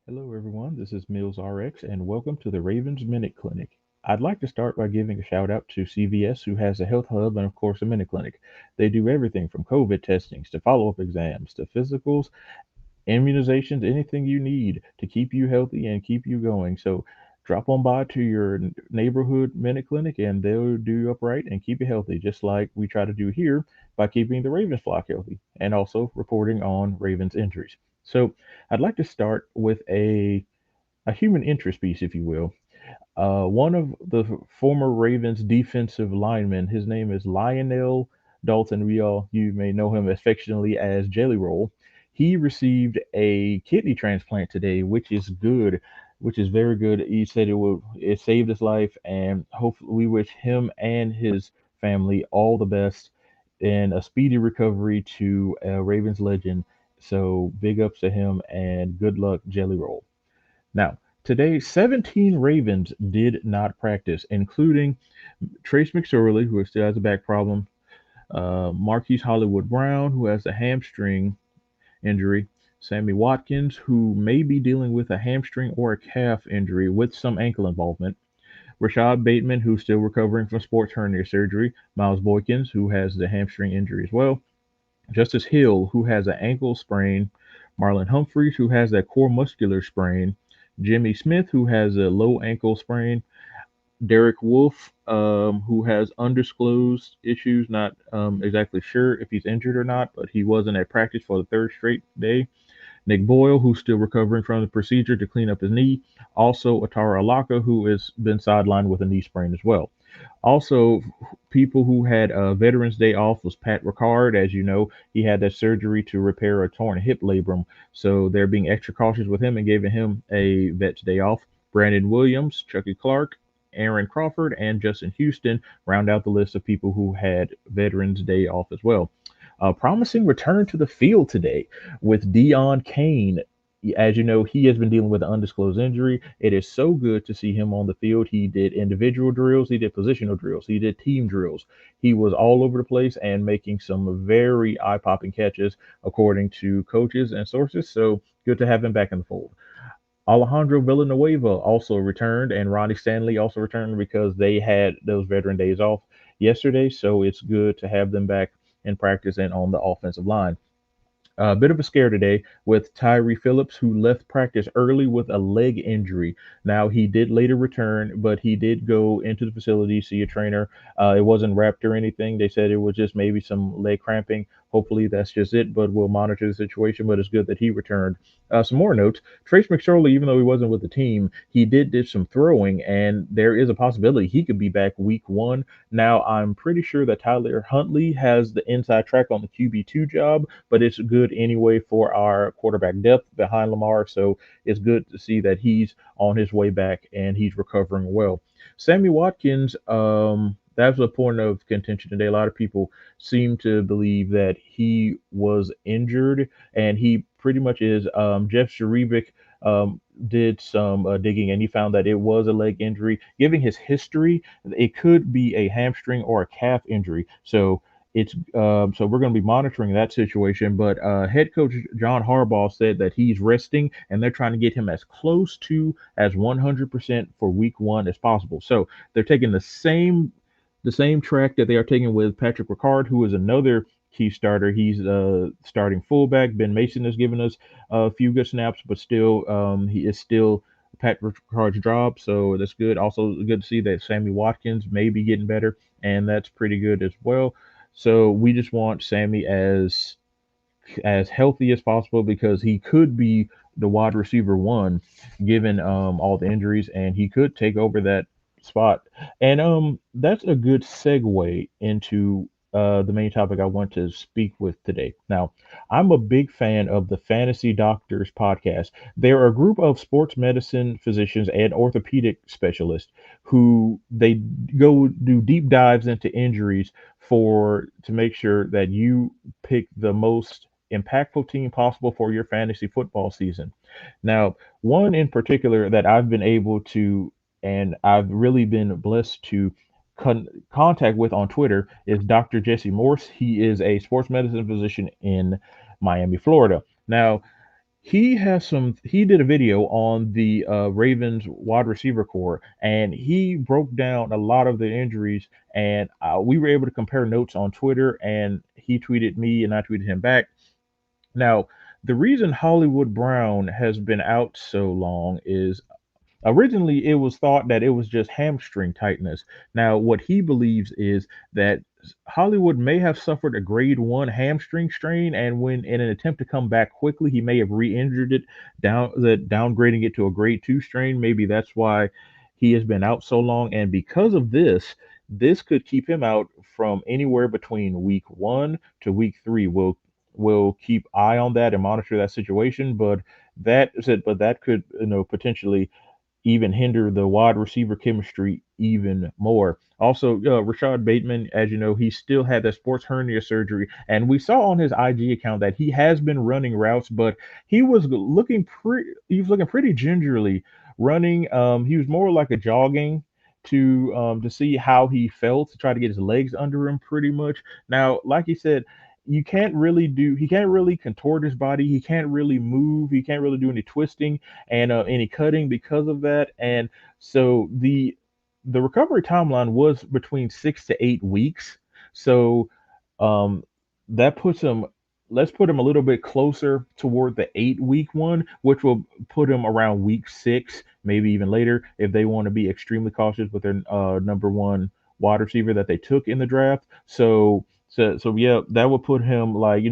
Hello, everyone. This is Mills RX, and welcome to the Ravens Minute Clinic. I'd like to start by giving a shout out to CVS, who has a health hub and, of course, a Minute Clinic. They do everything from COVID testings to follow up exams to physicals, immunizations, anything you need to keep you healthy and keep you going. So, drop on by to your neighborhood Minute Clinic, and they'll do you up right and keep you healthy, just like we try to do here by keeping the Ravens flock healthy and also reporting on Ravens injuries. So, I'd like to start with a human interest piece, if you will. One of the former Ravens defensive linemen, his name is Lionel Dalton. You may know him affectionately as Jelly Roll. He received a kidney transplant today, which is good, which is very good. He said it saved his life, and hopefully we wish him and his family all the best and a speedy recovery to a Ravens legend. So big ups to him and good luck, Jelly Roll. Now, today, 17 Ravens did not practice, including Trace McSorley, who still has a back problem, Marquise Hollywood Brown, who has a hamstring injury, Sammy Watkins, who may be dealing with a hamstring or a calf injury with some ankle involvement, Rashad Bateman, who's still recovering from sports hernia surgery, Miles Boykins, who has the hamstring injury as well, Justice Hill, who has an ankle sprain, Marlon Humphreys, who has that core muscular sprain, Jimmy Smith, who has a low ankle sprain, Derek Wolf, who has undisclosed issues, not exactly sure if he's injured or not, but he wasn't at practice for the third straight day. Nick Boyle, who's still recovering from the procedure to clean up his knee. Also, Atara Alaka, who has been sidelined with a knee sprain as well. Also, people who had Veterans Day off was Pat Ricard. As you know, he had that surgery to repair a torn hip labrum, so they're being extra cautious with him and giving him a Vets Day off. Brandon Williams, Chucky Clark, Aaron Crawford, and Justin Houston round out the list of people who had Veterans Day off as well. A promising return to the field today with Dion Kane. As you know, he has been dealing with an undisclosed injury. It is so good to see him on the field. He did individual drills, he did positional drills, he did team drills. He was all over the place and making some very eye popping catches, according to coaches and sources. So good to have him back in the fold. Alejandro Villanueva also returned, and Ronnie Stanley also returned because they had those veteran days off yesterday. So it's good to have them back in practice and on the offensive line. A bit of a scare today with Tyree Phillips, who left practice early with a leg injury. Now, he did later return, but he did go into the facility, see a trainer. It wasn't wrapped or anything. They said it was just maybe some leg cramping. Hopefully, that's just it, but we'll monitor the situation. But it's good that he returned. Some more notes. Trace McSorley, even though he wasn't with the team, he did some throwing, and there is a possibility he could be back week one. Now, I'm pretty sure that Tyler Huntley has the inside track on the QB2 job, but it's good anyway for our quarterback depth behind Lamar. So it's good to see that he's on his way back and he's recovering well. Sammy Watkins, that's a point of contention today. A lot of people seem to believe that he was injured, and he pretty much is. Jeff Sharevic did some digging, and he found that it was a leg injury. Given his history, it could be a hamstring or a calf injury. So we're going to be monitoring that situation. But head coach John Harbaugh said that he's resting, and they're trying to get him as close to as 100% for Week One as possible. So they're taking the same track that they are taking with Patrick Ricard, who is another key starter. He's starting fullback. Ben Mason has given us a few good snaps, but still, he is still Patrick Ricard's job, so that's good. Also, good to see that Sammy Watkins may be getting better, and that's pretty good as well. So we just want Sammy as healthy as possible because he could be the wide receiver one, given all the injuries, and he could take over that spot. And that's a good segue into the main topic I want to speak with today. Now, I'm a big fan of the Fantasy Doctors podcast. They're a group of sports medicine physicians and orthopedic specialists who they go do deep dives into injuries for to make sure that you pick the most impactful team possible for your fantasy football season. Now, one in particular that I've been able to, and I've really been blessed to contact with on Twitter is Dr. Jesse Morse. He is a sports medicine physician in Miami, Florida. Now, he did a video on the Ravens wide receiver core, and he broke down a lot of the injuries, and we were able to compare notes on Twitter, and he tweeted me and I tweeted him back. Now, the reason Hollywood Brown has been out so long is originally, it was thought that it was just hamstring tightness. Now, what he believes is that Hollywood may have suffered a grade one hamstring strain, and when in an attempt to come back quickly, he may have re-injured it, downgrading it to a grade two strain. Maybe that's why he has been out so long, and because of this, this could keep him out from anywhere between week one to week three. We'll keep eye on that and monitor that situation, but that could potentially even hinder the wide receiver chemistry even more. Also, Rashad Bateman, as you know, he still had that sports hernia surgery, and we saw on his IG account that he has been running routes, but he was looking pretty gingerly running. He was more like a jogging to see how he felt to try to get his legs under him pretty much. Now, like he said, he can't really contort his body, he can't really move, he can't really do any twisting and any cutting because of that. And so the recovery timeline was between 6 to 8 weeks. So um, that puts him. Let's put him a little bit closer toward the 8 week one, which will put him around week six, maybe even later, if they want to be extremely cautious with their number one wide receiver that they took in the draft. So yeah, that would put him like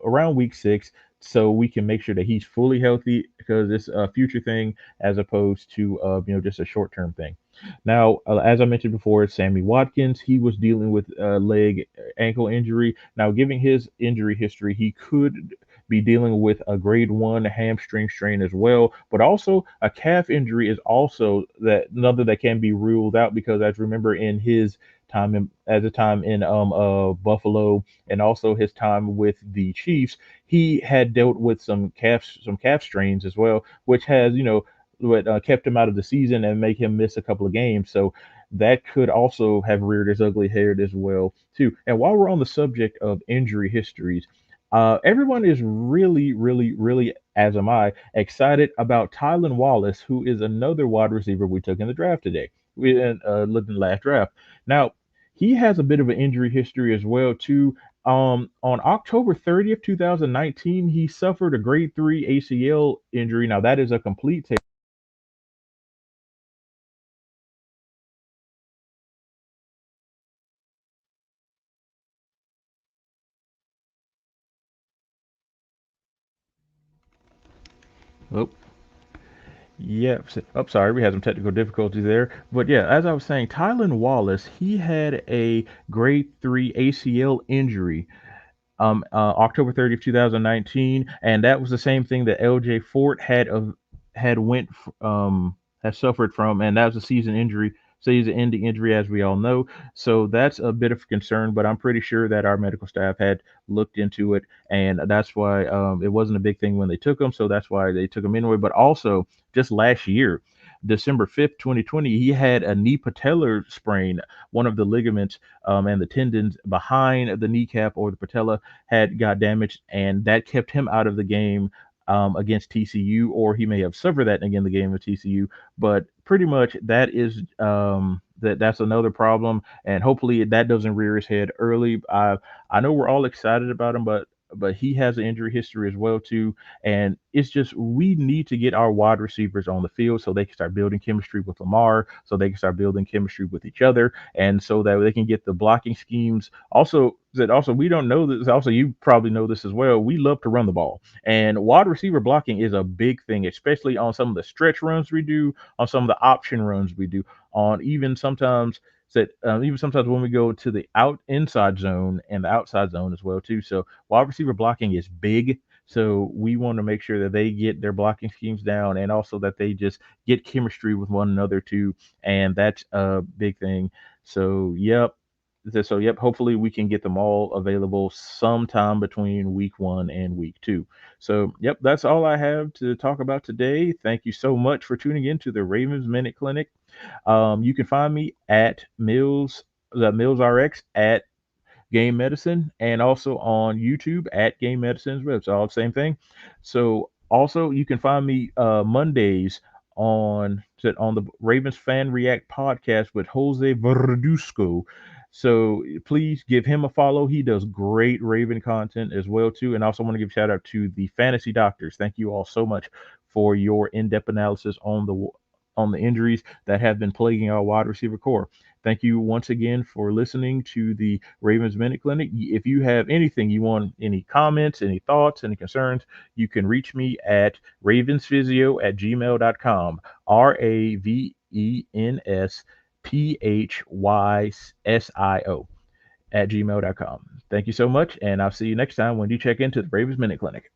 around week six, so we can make sure that he's fully healthy because it's a future thing as opposed to just a short term thing. Now, as I mentioned before, Sammy Watkins, he was dealing with leg ankle injury. Now, given his injury history, he could be dealing with a grade one hamstring strain as well, but also a calf injury is also that another that can be ruled out because, as remember, in his time in Buffalo and also his time with the Chiefs, he had dealt with some calf strains as well, which has what kept him out of the season and make him miss a couple of games. So that could also have reared its ugly head as well too. And while we're on the subject of injury histories, everyone is really, really, really, as am I, excited about Tylan Wallace, who is another wide receiver we took in the draft today. We looked in the last draft. Now he has a bit of an injury history as well too. On October 30th, 2019, he suffered a grade three ACL injury. Now that is a complete oh, yeah. I'm sorry, we had some technical difficulties there. But yeah, as I was saying, Tylan Wallace, he had a grade three ACL injury October 30th, 2019, and that was the same thing that LJ Fort had went had suffered from, and that was a season-ending injury, as we all know. So that's a bit of concern, but I'm pretty sure that our medical staff had looked into it, and that's why it wasn't a big thing when they took him. So that's why they took him anyway. But also, just last year, December 5th, 2020, he had a knee patellar sprain, one of the ligaments and the tendons behind the kneecap or the patella had got damaged, and that kept him out of the game against TCU, or he may have suffered that again the game of TCU. But pretty much that is that's another problem, and hopefully that doesn't rear his head early. I know we're all excited about him, but he has an injury history as well too, and it's just we need to get our wide receivers on the field so they can start building chemistry with Lamar, so they can start building chemistry with each other, and so that they can get the blocking schemes. Also we don't know this. Also, you probably know this as well. We love to run the ball, and wide receiver blocking is a big thing, especially on some of the stretch runs we do, on some of the option runs we do, on even sometimes when we go to the inside zone and the outside zone as well too. So wide receiver blocking is big. So we want to make sure that they get their blocking schemes down and also that they just get chemistry with one another too. And that's a big thing. So yep. So, hopefully we can get them all available sometime between week one and week two. So, yep, that's all I have to talk about today. Thank you so much for tuning in to the Ravens Minute Clinic. You can find me at Mills RX at Game Medicine, and also on YouTube at Game Medicine as well. It's all the same thing. So Also, you can find me Mondays on the Ravens Fan React podcast with Jose Verduzco. So please give him a follow. He does great Raven content as well too. And I also want to give a shout out to the Fantasy Doctors. Thank you all so much for your in-depth analysis on the injuries that have been plaguing our wide receiver core. Thank you once again for listening to the Ravens Minute Clinic. If you have anything you want, any comments, any thoughts, any concerns, you can reach me at ravensphysio@gmail.com. RAVENSPHYSIO at gmail.com. Thank you so much, and I'll see you next time when you check into the Ravens Minute Clinic.